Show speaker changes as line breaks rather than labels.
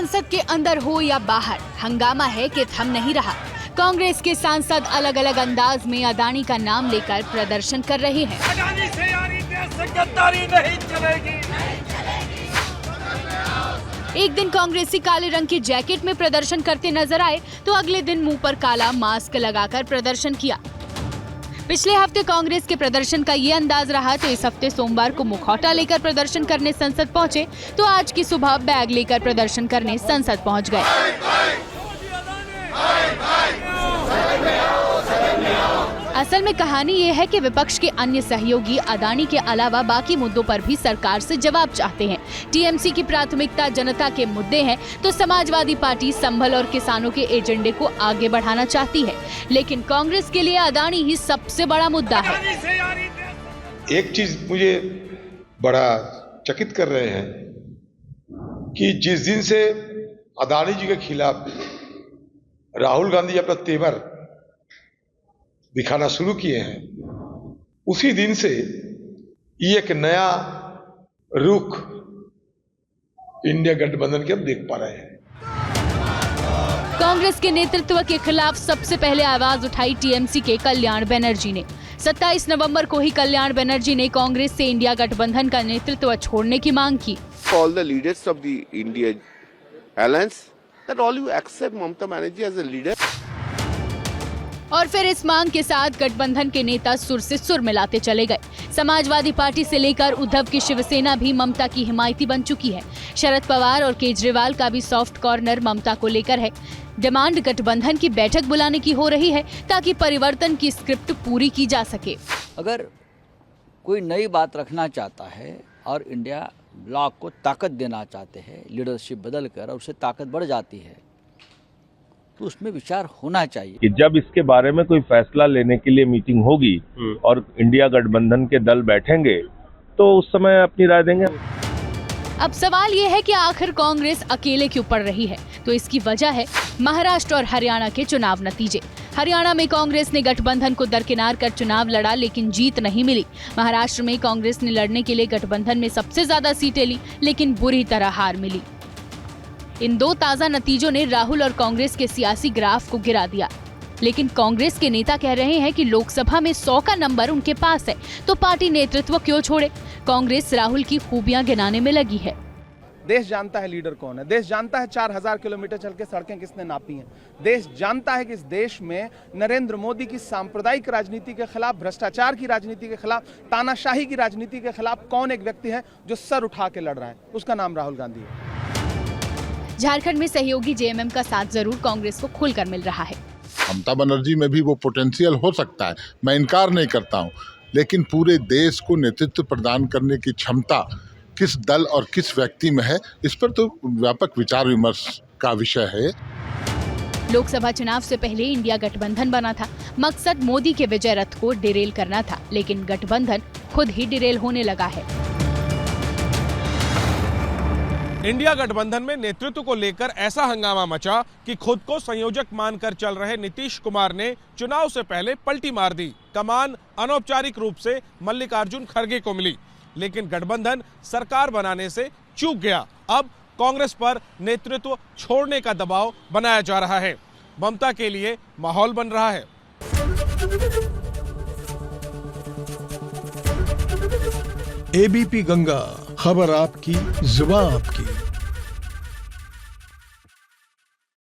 संसद के अंदर हो या बाहर, हंगामा है कि थम नहीं रहा। कांग्रेस के सांसद अलग अलग अंदाज में अदानी का नाम लेकर प्रदर्शन कर रहे हैं।
अदानी से यारी देश से गद्दारी नहीं चलेगी।
एक दिन कांग्रेसी काले रंग की जैकेट में प्रदर्शन करते नजर आए तो अगले दिन मुंह पर काला मास्क लगाकर प्रदर्शन किया। पिछले हफ्ते कांग्रेस के प्रदर्शन का ये अंदाज रहा तो इस हफ्ते सोमवार को मुखौटा लेकर प्रदर्शन करने संसद पहुंचे तो आज की सुबह बैग लेकर प्रदर्शन करने संसद पहुंच गए। असल में कहानी ये है कि विपक्ष के अन्य सहयोगी अदानी के अलावा बाकी मुद्दों पर भी सरकार से जवाब चाहते हैं। टीएमसी की प्राथमिकता जनता के मुद्दे हैं तो समाजवादी पार्टी संभल और किसानों के एजेंडे को आगे बढ़ाना चाहती है, लेकिन कांग्रेस के लिए अदानी ही सबसे बड़ा मुद्दा है।
एक चीज मुझे बड़ा चकित कर रहे हैं कि जिस दिन से अदानी जी के खिलाफ राहुल गांधी अपना तेवर दिखाना शुरू किए हैं, उसी दिन से ये एक नया रुख इंडिया गठबंधन के हम देख पा रहे हैं।
कांग्रेस के नेतृत्व के खिलाफ सबसे पहले आवाज उठाई टीएमसी के कल्याण बनर्जी ने। 27 नवंबर को ही कल्याण बनर्जी ने कांग्रेस से इंडिया गठबंधन का नेतृत्व छोड़ने की मांग की।
All the leaders of the India alliance that all you accept Mamata Banerjee as a leader.
और फिर इस मांग के साथ गठबंधन के नेता सुर से सुर मिलाते चले गए। समाजवादी पार्टी से लेकर उद्धव की शिवसेना भी ममता की हिमायती बन चुकी है। शरद पवार और केजरीवाल का भी सॉफ्ट कॉर्नर ममता को लेकर है। डिमांड गठबंधन की बैठक बुलाने की हो रही है ताकि परिवर्तन की स्क्रिप्ट पूरी की जा सके।
अगर कोई नई बात रखना चाहता है और इंडिया ब्लॉक को ताकत देना चाहते हैं, लीडरशिप बदल कर और उससे ताकत बढ़ जाती है, तो उसमें विचार होना चाहिए
कि जब इसके बारे में कोई फैसला लेने के लिए मीटिंग होगी और इंडिया गठबंधन के दल बैठेंगे तो उस समय अपनी राय देंगे।
अब सवाल ये है कि आखिर कांग्रेस अकेले क्यों पड़ रही है, तो इसकी वजह है महाराष्ट्र और हरियाणा के चुनाव नतीजे। हरियाणा में कांग्रेस ने गठबंधन को दरकिनार कर चुनाव लड़ा लेकिन जीत नहीं मिली। महाराष्ट्र में कांग्रेस ने लड़ने के लिए गठबंधन में सबसे ज्यादा सीटें ली लेकिन बुरी तरह हार मिली। इन दो ताजा नतीजों ने राहुल और कांग्रेस के सियासी ग्राफ को गिरा दिया, लेकिन कांग्रेस के नेता कह रहे हैं कि लोकसभा में 100 का नंबर उनके पास है तो पार्टी नेतृत्व क्यों छोड़े। कांग्रेस राहुल की खूबियां गिनाने में लगी है।
देश जानता है लीडर कौन है, देश जानता है 4000 किलोमीटर चल के सड़कें किसने नापी हैं, देश जानता है कि इस देश में नरेंद्र मोदी की सांप्रदायिक राजनीति के खिलाफ, भ्रष्टाचार की राजनीति के खिलाफ, तानाशाही की राजनीति के खिलाफ कौन एक व्यक्ति है जो सर उठा के लड़ रहा है, उसका नाम राहुल गांधी है।
झारखंड में सहयोगी जेएमएम का साथ जरूर कांग्रेस को खुलकर मिल रहा है।
ममता बनर्जी में भी वो पोटेंशियल हो सकता है, मैं इनकार नहीं करता हूँ, लेकिन पूरे देश को नेतृत्व प्रदान करने की क्षमता किस दल और किस व्यक्ति में है, इस पर तो व्यापक विचार विमर्श का विषय है।
लोकसभा चुनाव से पहले इंडिया गठबंधन बना था। मकसद मोदी के विजय रथ को डिरेल करना था, लेकिन गठबंधन खुद ही डिरेल होने लगा है।
इंडिया गठबंधन में नेतृत्व को लेकर ऐसा हंगामा मचा कि खुद को संयोजक मानकर चल रहे नीतीश कुमार ने चुनाव से पहले पलटी मार दी। कमान अनौपचारिक रूप से मल्लिकार्जुन खड़गे को मिली, लेकिन गठबंधन सरकार बनाने से चूक गया। अब कांग्रेस पर नेतृत्व छोड़ने का दबाव बनाया जा रहा है। ममता के लिए माहौल बन रहा है।
एबीपी गंगा, खबर आपकी, जुबान आपकी।